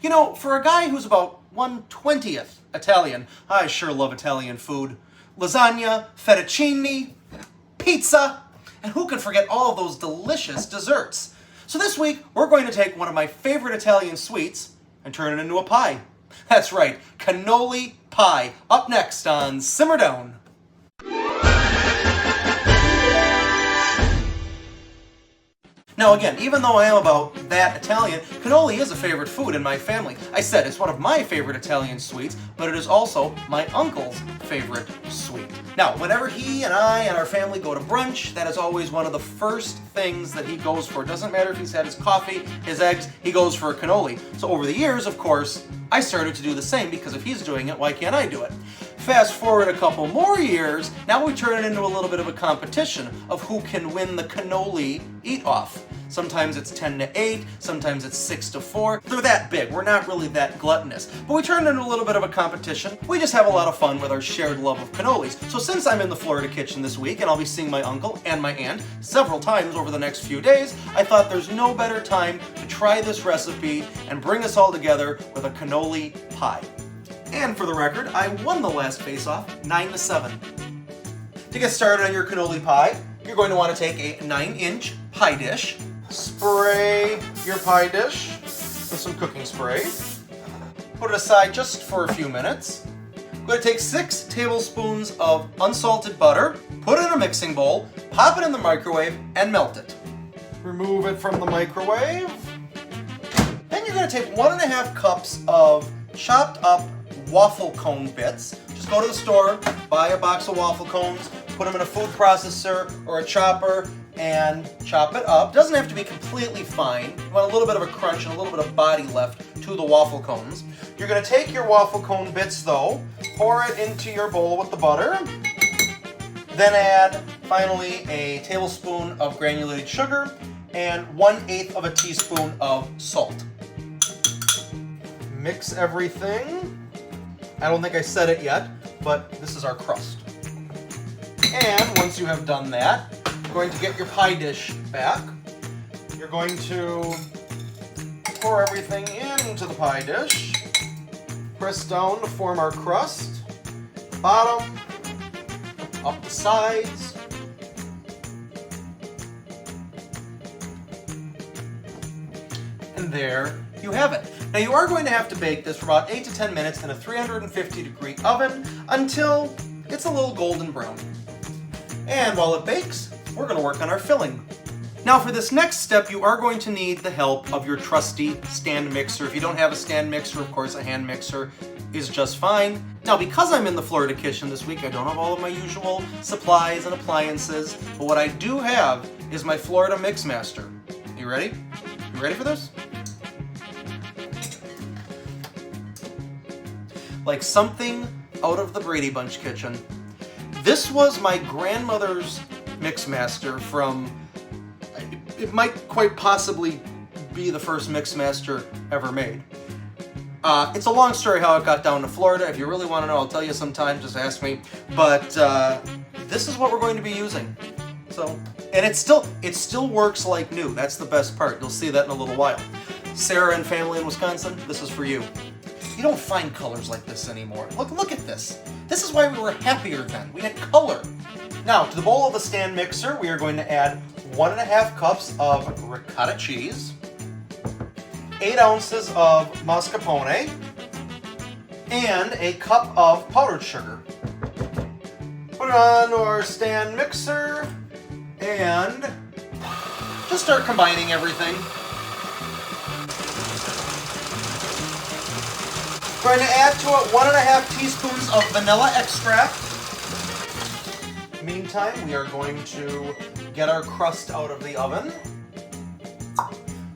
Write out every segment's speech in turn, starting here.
You know, for a guy who's about 1/20th Italian, I sure love Italian food. Lasagna, fettuccine, pizza, and who could forget all of those delicious desserts? So this week, we're going to take one of my favorite Italian sweets and turn it into a pie. That's right, cannoli pie, up next on Simmer Down. Now again, even though I am about that Italian, cannoli is a favorite food in my family. I said it's one of my favorite Italian sweets, but it is also my uncle's favorite sweet. Now, whenever he and I and our family go to brunch, that is always one of the first things that he goes for. It doesn't matter if he's had his coffee, his eggs, he goes for a cannoli. So over the years, of course, I started to do the same because if he's doing it, why can't I do it? Fast forward a couple more years, now we turn it into a little bit of a competition of who can win the cannoli eat-off. Sometimes it's 10-8, sometimes it's 6-4. They're that big, we're not really that gluttonous. But we turn it into a little bit of a competition. We just have a lot of fun with our shared love of cannolis. So since I'm in the Florida kitchen this week, and I'll be seeing my uncle and my aunt several times over the next few days, I thought there's no better time to try this recipe and bring us all together with a cannoli pie. And for the record, I won the last face-off 9-7. To get started on your cannoli pie, you're going to want to take a 9-inch pie dish, spray your pie dish with some cooking spray, put it aside just for a few minutes. I'm going to take 6 tablespoons of unsalted butter, put it in a mixing bowl, pop it in the microwave, and melt it. Remove it from the microwave. Then you're going to take 1.5 cups of chopped up waffle cone bits. Just go to the store, buy a box of waffle cones, put them in a food processor or a chopper, and chop it up. It doesn't have to be completely fine. You want a little bit of a crunch and a little bit of body left to the waffle cones. You're going to take your waffle cone bits though, pour it into your bowl with the butter, then add finally a tablespoon of granulated sugar and 1/8 of a teaspoon of salt. Mix everything. I don't think I said it yet, but this is our crust. And once you have done that, you're going to get your pie dish back. You're going to pour everything into the pie dish. Press down to form our crust. Bottom, up the sides. And there you have it. Now you are going to have to bake this for about 8 to 10 minutes in a 350-degree oven until it's a little golden brown. And while it bakes, we're going to work on our filling. Now for this next step, you are going to need the help of your trusty stand mixer. If you don't have a stand mixer, of course, a hand mixer is just fine. Now because I'm in the Florida kitchen this week, I don't have all of my usual supplies and appliances, but what I do have is my Florida Mixmaster. You ready? You ready for this? Like something out of the Brady Bunch kitchen. This was my grandmother's Mixmaster from, it might quite possibly be the first Mixmaster ever made. It's a long story how it got down to Florida. If you really want to know, I'll tell you sometime, just ask me. But this is what we're going to be using. So, and it still works like new. That's the best part. You'll see that in a little while. Sarah and family in Wisconsin, this is for you. You don't find colors like this anymore. Look at this. This is why we were happier then. We had color. Now, to the bowl of the stand mixer, we are going to add 1.5 cups of ricotta cheese, 8 ounces of mascarpone, and a cup of powdered sugar. Put it on our stand mixer, and just start combining everything. Going to add to it 1.5 teaspoons of vanilla extract. Meantime, we are going to get our crust out of the oven.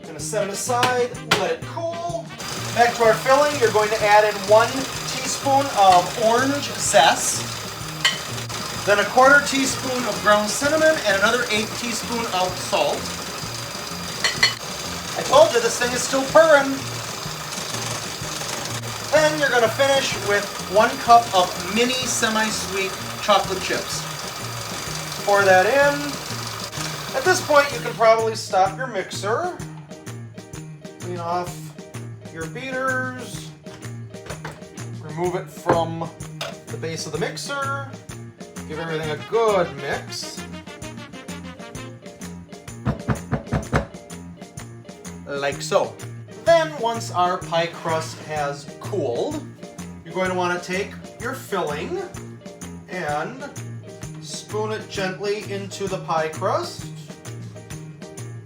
Going to set it aside, let it cool. Back to our filling, you're going to add in 1 teaspoon of orange zest, then a 1/4 teaspoon of ground cinnamon, and another 1/8 teaspoon of salt. I told you this thing is still purring. Then you're going to finish with 1 cup of mini semi-sweet chocolate chips. Pour that in. At this point, you can probably stop your mixer. Clean off your beaters. Remove it from the base of the mixer. Give everything a good mix. Like so. Then, once our pie crust has cooled, you're going to want to take your filling and spoon it gently into the pie crust.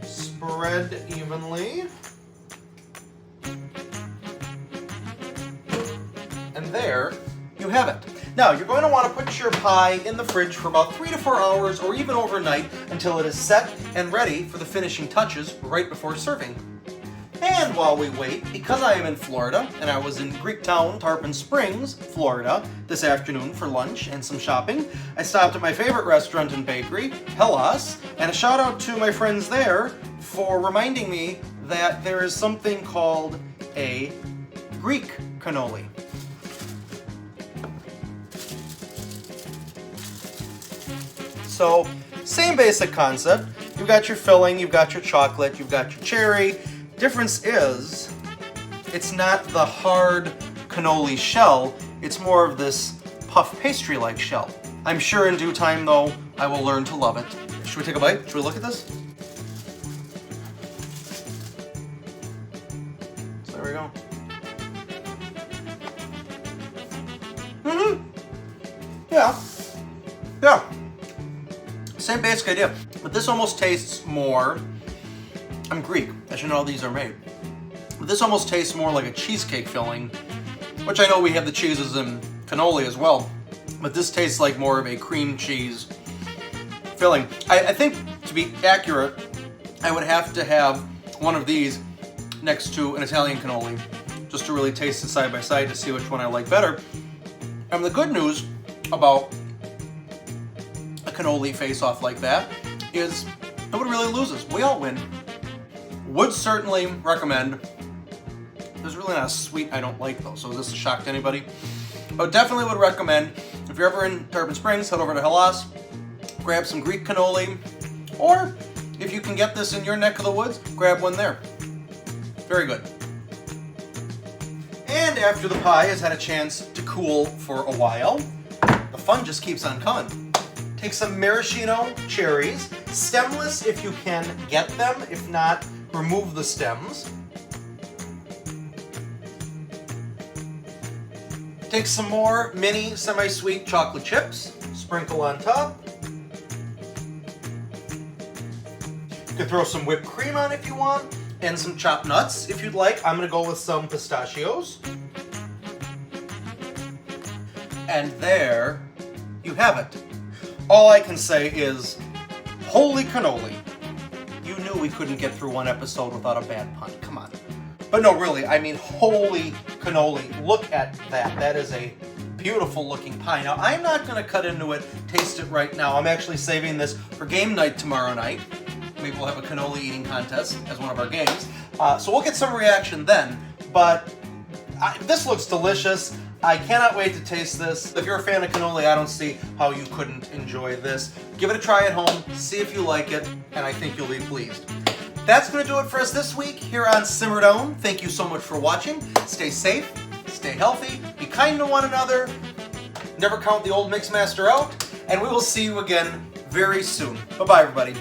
Spread evenly. And there you have it. Now, you're going to want to put your pie in the fridge for about 3 to 4 hours or even overnight until it is set and ready for the finishing touches right before serving. And while we wait, because I am in Florida, and I was in Greektown, Tarpon Springs, Florida, this afternoon for lunch and some shopping, I stopped at my favorite restaurant and bakery, Hellas, and a shout out to my friends there for reminding me that there is something called a Greek cannoli. So, same basic concept. You've got your filling, you've got your chocolate, you've got your cherry. Difference is, it's not the hard cannoli shell, it's more of this puff pastry-like shell. I'm sure in due time, though, I will learn to love it. Should we take a bite? Should we look at this? So there we go. Yeah. Yeah. Same basic idea, but this almost tastes more, I'm Greek, I should know how these are made, but this almost tastes more like a cheesecake filling, which I know we have the cheeses in cannoli as well, but this tastes like more of a cream cheese filling. I think, to be accurate, I would have to have one of these next to an Italian cannoli, just to really taste it side by side to see which one I like better. And the good news about a cannoli face-off like that is nobody really loses. We all win. Would certainly recommend. There's really not a sweet I don't like though, so is this a shock to anybody? But definitely would recommend, if you're ever in Tarpon Springs, head over to Hellas, grab some Greek cannoli, or if you can get this in your neck of the woods, grab one there. Very good. And after the pie has had a chance to cool for a while, the fun just keeps on coming. Take some maraschino cherries, stemless if you can get them, if not, remove the stems. Take some more mini semi-sweet chocolate chips, sprinkle on top. You can throw some whipped cream on if you want, and some chopped nuts if you'd like. I'm gonna go with some pistachios. And there you have it. All I can say is, holy cannoli. You knew we couldn't get through one episode without a bad pun. Come on. But no, really, I mean, holy cannoli. Look at that. That is a beautiful looking pie. Now, I'm not going to cut into it, taste it right now. I'm actually saving this for game night tomorrow night. Maybe we'll have a cannoli eating contest as one of our games. So we'll get some reaction then. But this looks delicious. I cannot wait to taste this. If you're a fan of cannoli, I don't see how you couldn't enjoy this. Give it a try at home, see if you like it, and I think you'll be pleased. That's going to do it for us this week here on Simmerdome. Thank you so much for watching. Stay safe, stay healthy, be kind to one another, never count the old Mixmaster out, and we will see you again very soon. Bye-bye, everybody.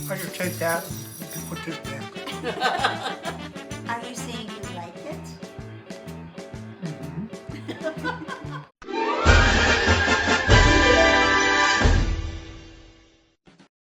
I just take that and put this back.